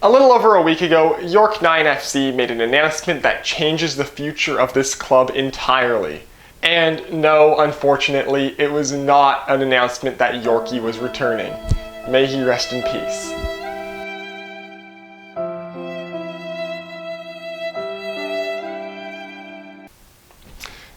A little over a week ago, York 9 FC made an announcement that changes the future of this club entirely. And no, unfortunately, it was not an announcement that Yorkie was returning. May he rest in peace.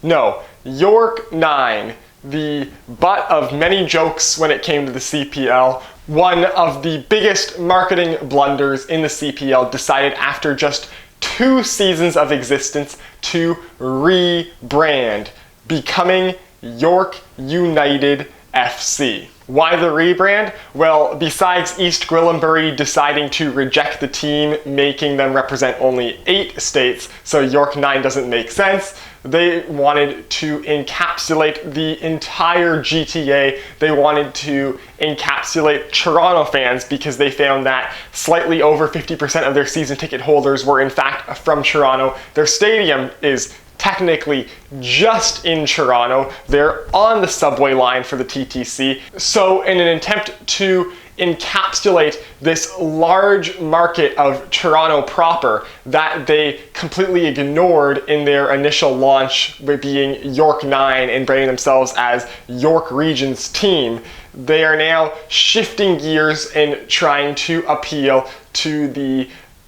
No, York 9, the butt of many jokes when it came to the CPL, one of the biggest marketing blunders in the CPL, decided after just 2 seasons of existence to rebrand, becoming York United FC. Why the rebrand? Well, besides East Gwillimbury deciding to reject the team, making them represent only 8 states, so York 9 doesn't make sense, they wanted to encapsulate the entire GTA. They wanted to encapsulate Toronto fans because they found that slightly over 50% of their season ticket holders were in fact from Toronto. Their stadium is technically just in Toronto. They're on the subway line for the TTC. So in an attempt to encapsulate this large market of Toronto proper that they completely ignored in their initial launch by being York 9 and branding themselves as York Region's team, they are now shifting gears and trying to appeal to the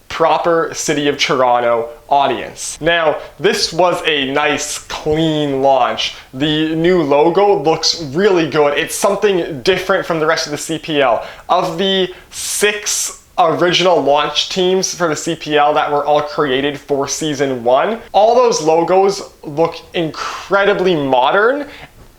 proper City of Toronto audience. Now, this was a nice, clean launch. The new logo looks really good. It's something different from the rest of the CPL. Of the 6 original launch teams for the CPL that were all created for season 1, all those logos look incredibly modern,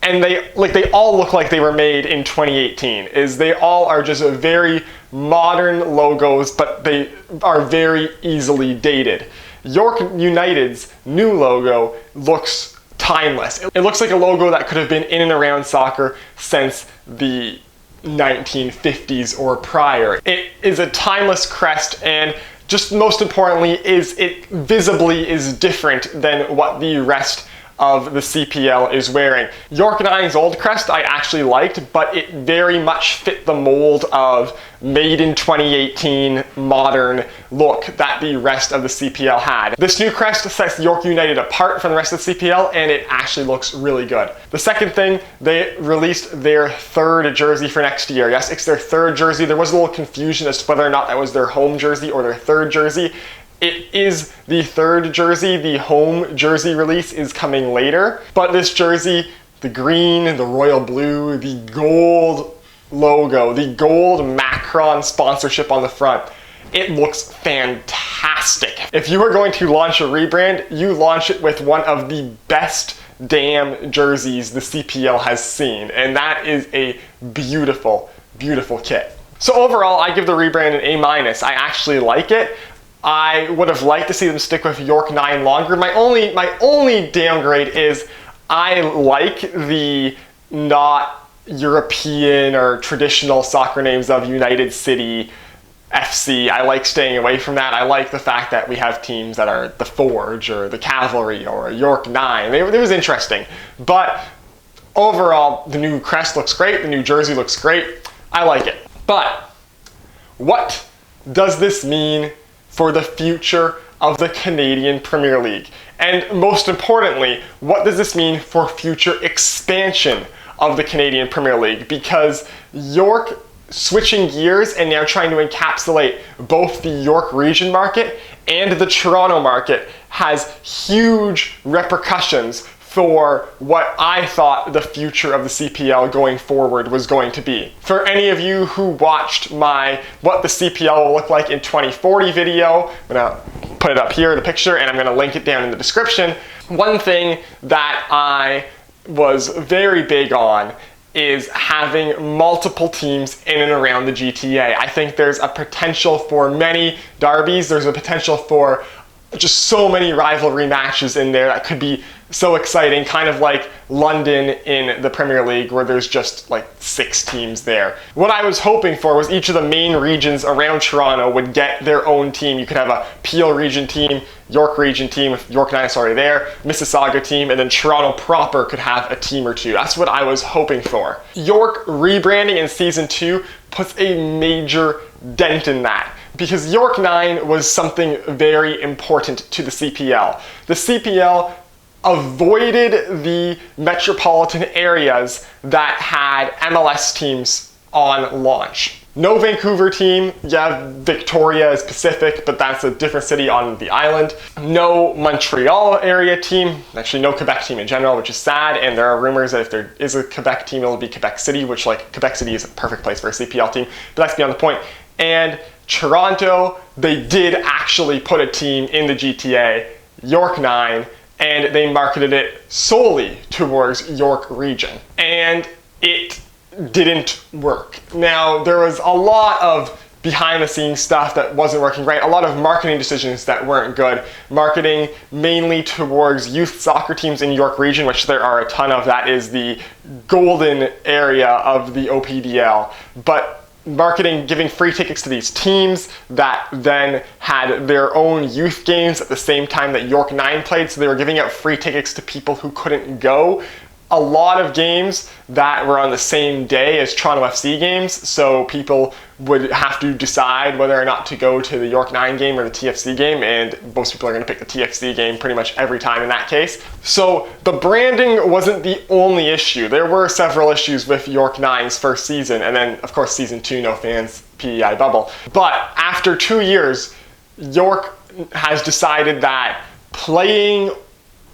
and they all look like they were made in 2018. They all are just very modern logos, but they are very easily dated. York United's new logo looks timeless. It looks like a logo that could have been in and around soccer since the 1950s or prior. It is a timeless crest, and just most importantly it visibly is different than what the rest of the CPL is wearing. York 9's old crest I actually liked, but it very much fit the mold of made in 2018 modern look that the rest of the CPL had. This new crest sets York United apart from the rest of the CPL, and it actually looks really good. The second thing, they released their 3rd jersey for next year. Yes, it's their 3rd jersey. There was a little confusion as to whether or not that was their home jersey or their 3rd jersey. It is the 3rd jersey. The home jersey release is coming later. But this jersey, the green, the royal blue, the gold logo, the gold Macron sponsorship on the front, it looks fantastic. If you are going to launch a rebrand, you launch it with one of the best damn jerseys the CPL has seen. And that is a beautiful, beautiful kit. So overall, I give the rebrand an A-. I actually like it. I would have liked to see them stick with York 9 longer. My only downgrade is I like the not European or traditional soccer names of United City FC. I like staying away from that. I like the fact that we have teams that are the Forge or the Cavalry or York 9. It was interesting. But overall, the new crest looks great. The new jersey looks great. I like it. But what does this mean for the future of the Canadian Premier League? And most importantly, what does this mean for future expansion of the Canadian Premier League? Because York switching gears and now trying to encapsulate both the York region market and the Toronto market has huge repercussions for what I thought the future of the CPL going forward was going to be. For any of you who watched my What the CPL Will Look Like in 2040 video, I'm gonna put it up here, the picture, and I'm gonna link it down in the description. One thing that I was very big on is having multiple teams in and around the GTA. I think there's a potential for many derbies. There's a potential for just so many rivalry matches in there that could be so exciting, kind of like London in the Premier League where there's just like 6 teams there. What I was hoping for was each of the main regions around Toronto would get their own team. You could have a Peel region team, York region team, if York 9 is already there, Mississauga team, and then Toronto proper could have a team or 2. That's what I was hoping for. York rebranding in season 2 puts a major dent in that, because York 9 was something very important to the CPL. The CPL avoided the metropolitan areas that had MLS teams on launch. No Vancouver team. Yeah, Victoria is Pacific, but that's a different city on the island. No Montreal area team. Actually, no Quebec team in general, which is sad. And there are rumors that if there is a Quebec team, it'll be Quebec City, which, like, Quebec City is a perfect place for a CPL team. But that's beyond the point. And Toronto, they did actually put a team in the GTA, York 9, and they marketed it solely towards York region. And it didn't work. Now, there was a lot of behind the scenes stuff that wasn't working right, a lot of marketing decisions that weren't good. Marketing mainly towards youth soccer teams in York region, which there are a ton of. That is the golden area of the OPDL. But marketing, giving free tickets to these teams that then had their own youth games at the same time that York 9 played, so they were giving out free tickets to people who couldn't go. A lot of games that were on the same day as Toronto FC games, so people would have to decide whether or not to go to the York 9 game or the TFC game, and most people are going to pick the TFC game pretty much every time in that case. So the branding wasn't the only issue. There were several issues with York 9's first season, and then of course season 2, no fans, PEI bubble. But after 2 years, York has decided that playing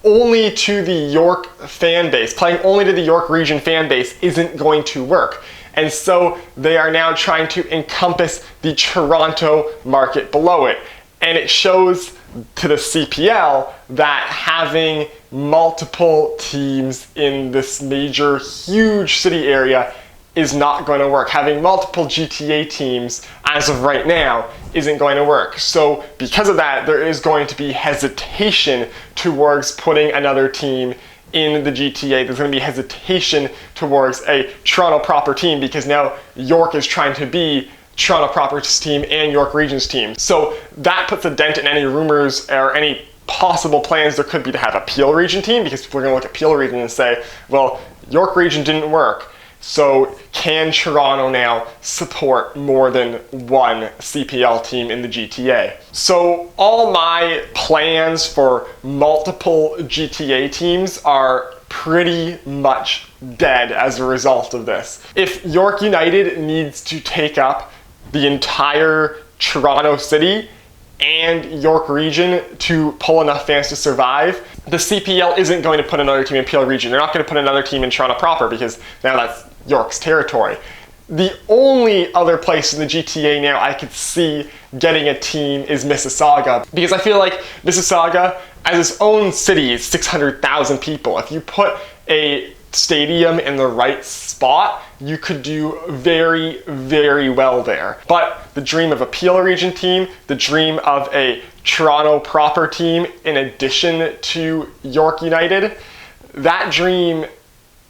only to the York fan base, playing only to the York region fan base isn't going to work. And so they are now trying to encompass the Toronto market below it. And it shows to the CPL that having multiple teams in this major, huge city area is not going to work. Having multiple GTA teams as of right now isn't going to work. So because of that, there is going to be hesitation towards putting another team in the GTA. There's going to be hesitation towards a Toronto proper team because now York is trying to be Toronto proper's team and York region's team. So that puts a dent in any rumors or any possible plans there could be to have a Peel region team, because people are going to look at Peel region and say, well, York region didn't work. So can Toronto now support more than one CPL team in the GTA? So all my plans for multiple GTA teams are pretty much dead as a result of this. If York United needs to take up the entire Toronto city and York region to pull enough fans to survive, the CPL isn't going to put another team in Peel region. They're not going to put another team in Toronto proper because now that's York's territory. The only other place in the GTA now I could see getting a team is Mississauga, because I feel like Mississauga, as its own city, is 600,000 people. If you put a stadium in the right spot, you could do very, very well there. But the dream of a Peel region team, the dream of a Toronto proper team in addition to York United, that dream,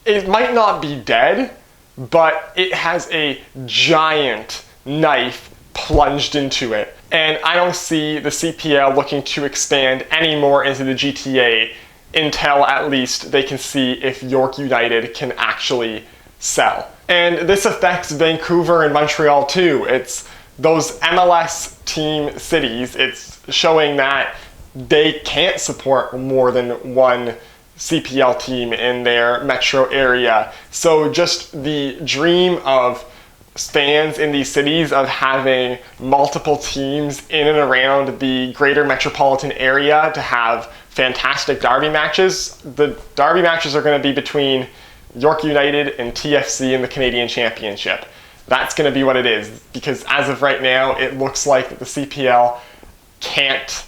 it might not be dead, but it has a giant knife plunged into it. And I don't see the CPL looking to expand any more into the GTA until at least they can see if York United can actually sell. And this affects Vancouver and Montreal too. It's those MLS team cities. It's showing that they can't support more than one CPL team in their metro area. So just the dream of fans in these cities of having multiple teams in and around the greater metropolitan area to have fantastic derby matches. The derby matches are going to be between York United and TFC in the Canadian Championship. That's going to be what it is, because as of right now, it looks like the CPL can't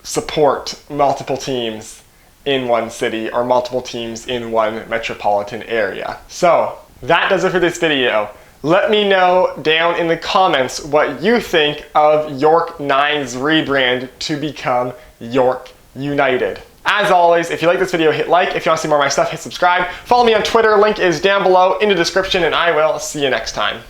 support multiple teams in one city or multiple teams in one metropolitan area. So that does it for this video. Let me know down in the comments what you think of York 9's rebrand to become York United. As always, if you like this video, hit like. If you want to see more of my stuff, hit subscribe. Follow me on Twitter, link is down below in the description, and I will see you next time.